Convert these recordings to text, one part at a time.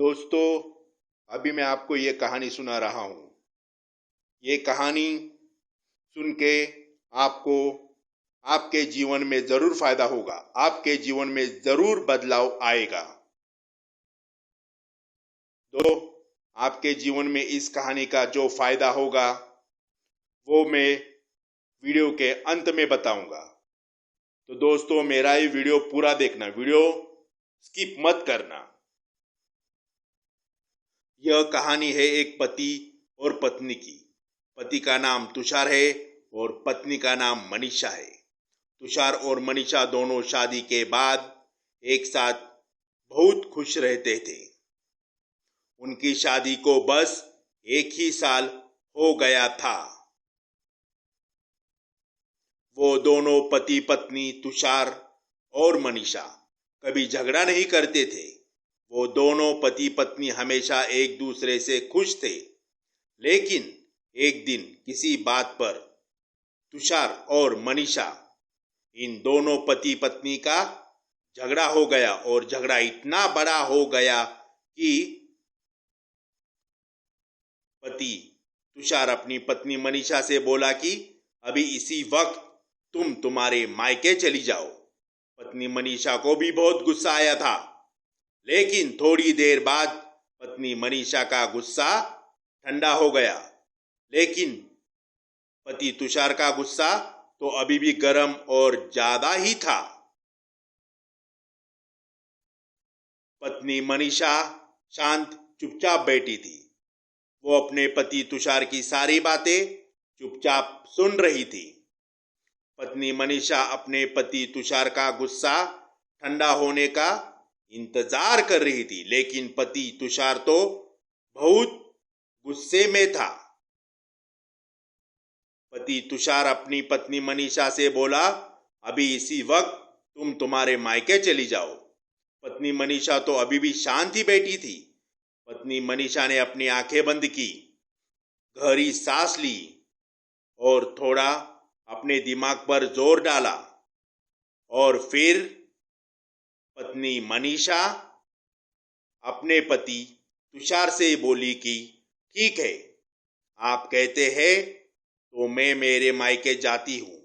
दोस्तों, अभी मैं आपको ये कहानी सुना रहा हूँ। ये कहानी सुन के आपको आपके जीवन में जरूर फायदा होगा, आपके जीवन में जरूर बदलाव आएगा। तो आपके जीवन में इस कहानी का जो फायदा होगा वो मैं वीडियो के अंत में बताऊंगा। तो दोस्तों, मेरा ये वीडियो पूरा देखना, वीडियो स्किप मत करना। यह कहानी है एक पति और पत्नी की। पति का नाम तुषार है और पत्नी का नाम मनीषा है। तुषार और मनीषा दोनों शादी के बाद एक साथ बहुत खुश रहते थे। उनकी शादी को बस एक ही साल हो गया था। वो दोनों पति पत्नी तुषार और मनीषा कभी झगड़ा नहीं करते थे। वो दोनों पति पत्नी हमेशा एक दूसरे से खुश थे। लेकिन एक दिन किसी बात पर तुषार और मनीषा, इन दोनों पति पत्नी का झगड़ा हो गया और झगड़ा इतना बड़ा हो गया कि पति तुषार अपनी पत्नी मनीषा से बोला कि अभी इसी वक्त तुम तुम्हारे मायके चली जाओ। पत्नी मनीषा को भी बहुत गुस्सा आया था, लेकिन थोड़ी देर बाद पत्नी मनीषा का गुस्सा ठंडा हो गया। लेकिन पति तुषार का गुस्सा तो अभी भी गर्म और ज्यादा ही था। पत्नी मनीषा शांत चुपचाप बैठी थी। वो अपने पति तुषार की सारी बातें चुपचाप सुन रही थी। पत्नी मनीषा अपने पति तुषार का गुस्सा ठंडा होने का इंतजार कर रही थी, लेकिन पति तुषार तो बहुत गुस्से में था। पति तुषार अपनी पत्नी मनीषा से बोला, अभी इसी वक्त तुम तुम्हारे मायके चली जाओ। पत्नी मनीषा तो अभी भी शांत ही बैठी थी। पत्नी मनीषा ने अपनी आंखें बंद की, गहरी सांस ली और थोड़ा अपने दिमाग पर जोर डाला। और फिर पत्नी मनीषा अपने पति तुषार से बोली कि ठीक है, आप कहते हैं तो मैं मेरे मायके जाती हूं,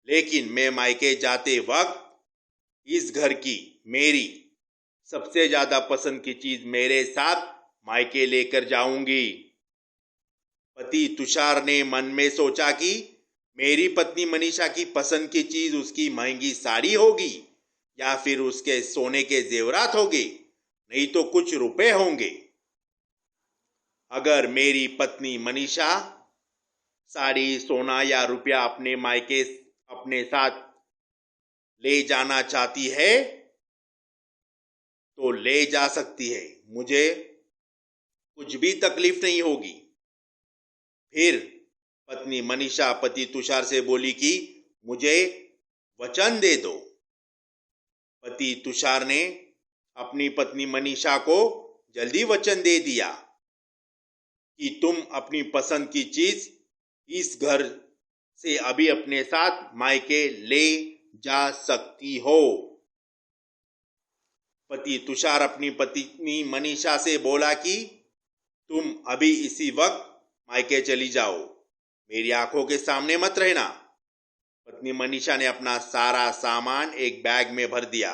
लेकिन मैं मायके जाते वक्त इस घर की मेरी सबसे ज्यादा पसंद की चीज मेरे साथ मायके लेकर जाऊंगी। पति तुषार ने मन में सोचा कि मेरी पत्नी मनीषा की पसंद की चीज उसकी महंगी साड़ी होगी या फिर उसके सोने के जेवरात होंगे, नहीं तो कुछ रुपए होंगे। अगर मेरी पत्नी मनीषा साड़ी, सोना या रुपया अपने मायके अपने साथ ले जाना चाहती है तो ले जा सकती है, मुझे कुछ भी तकलीफ नहीं होगी। फिर पत्नी मनीषा पति तुषार से बोली कि मुझे वचन दे दो। पति तुषार ने अपनी पत्नी मनीषा को जल्दी वचन दे दिया कि तुम अपनी पसंद की चीज इस घर से अभी अपने साथ मायके ले जा सकती हो। पति तुषार अपनी पत्नी मनीषा से बोला कि तुम अभी इसी वक्त मायके चली जाओ, मेरी आंखों के सामने मत रहना। पत्नी मनीषा ने अपना सारा सामान एक बैग में भर दिया।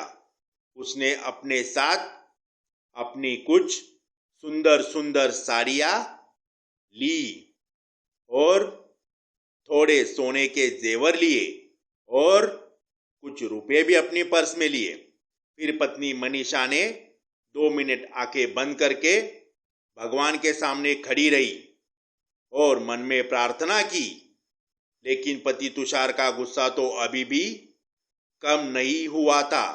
उसने अपने साथ अपनी कुछ सुंदर सुंदर साड़ियां ली और थोड़े सोने के जेवर लिए और कुछ रुपए भी अपनी पर्स में लिए। फिर पत्नी मनीषा ने 2 मिनट आंखें बंद करके भगवान के सामने खड़ी रही और मन में प्रार्थना की। लेकिन पति तुषार का गुस्सा तो अभी भी कम नहीं हुआ था।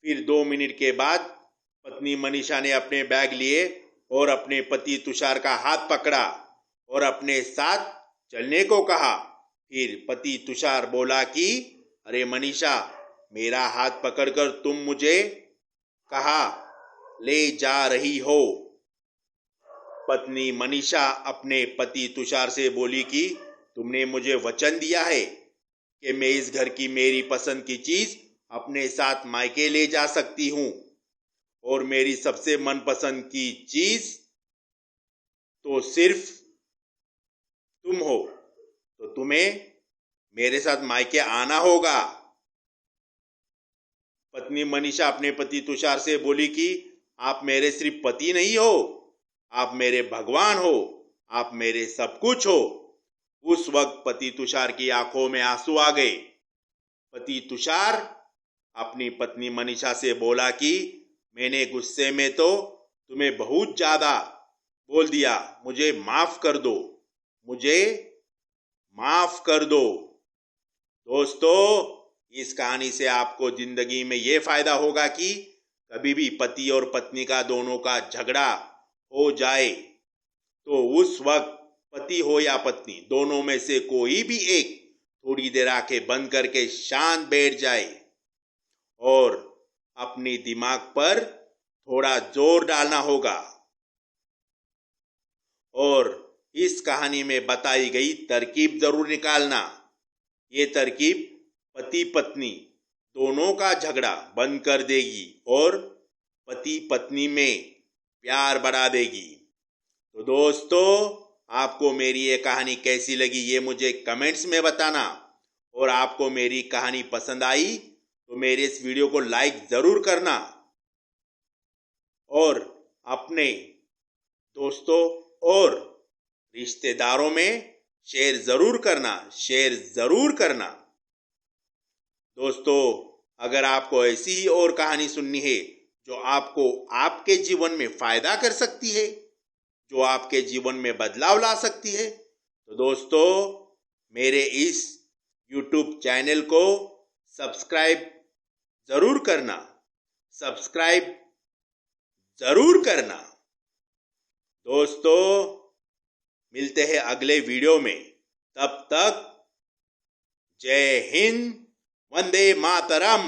फिर 2 मिनट के बाद पत्नी मनीषा ने अपने बैग लिए और अपने पति तुषार का हाथ पकड़ा और अपने साथ चलने को कहा। फिर पति तुषार बोला कि अरे मनीषा, मेरा हाथ पकड़कर तुम मुझे कहाँ ले जा रही हो? पत्नी मनीषा अपने पति तुषार से बोली कि तुमने मुझे वचन दिया है कि मैं इस घर की मेरी पसंद की चीज अपने साथ मायके ले जा सकती हूँ। और मेरी सबसे मनपसंद की चीज तो सिर्फ तुम हो, तो तुम्हें मेरे साथ मायके आना होगा। पत्नी मनीषा अपने पति तुषार से बोली कि आप मेरे सिर्फ पति नहीं हो, आप मेरे भगवान हो, आप मेरे सब कुछ हो। उस वक्त पति तुषार की आंखों में आंसू आ गए। पति तुषार अपनी पत्नी मनीषा से बोला कि मैंने गुस्से में तो तुम्हें बहुत ज्यादा बोल दिया, मुझे माफ कर दो, मुझे माफ कर दो। दोस्तों, इस कहानी से आपको जिंदगी में यह फायदा होगा कि कभी भी पति और पत्नी का दोनों का झगड़ा हो जाए तो उस वक्त पति हो या पत्नी, दोनों में से कोई भी एक थोड़ी देर आंखें बंद करके शांत बैठ जाए और अपनी दिमाग पर थोड़ा जोर डालना होगा और इस कहानी में बताई गई तरकीब जरूर निकालना। ये तरकीब पति पत्नी दोनों का झगड़ा बंद कर देगी और पति पत्नी में प्यार बढ़ा देगी। तो दोस्तों, आपको मेरी ये कहानी कैसी लगी ये मुझे कमेंट्स में बताना, और आपको मेरी कहानी पसंद आई तो मेरे इस वीडियो को लाइक जरूर करना और अपने दोस्तों और रिश्तेदारों में शेयर जरूर करना। दोस्तों, अगर आपको ऐसी ही और कहानी सुननी है जो आपको आपके जीवन में फायदा कर सकती है, जो आपके जीवन में बदलाव ला सकती है, तो दोस्तों मेरे इस YouTube चैनल को सब्सक्राइब जरूर करना। दोस्तों, मिलते हैं अगले वीडियो में, तब तक जय हिंद, वंदे मातरम।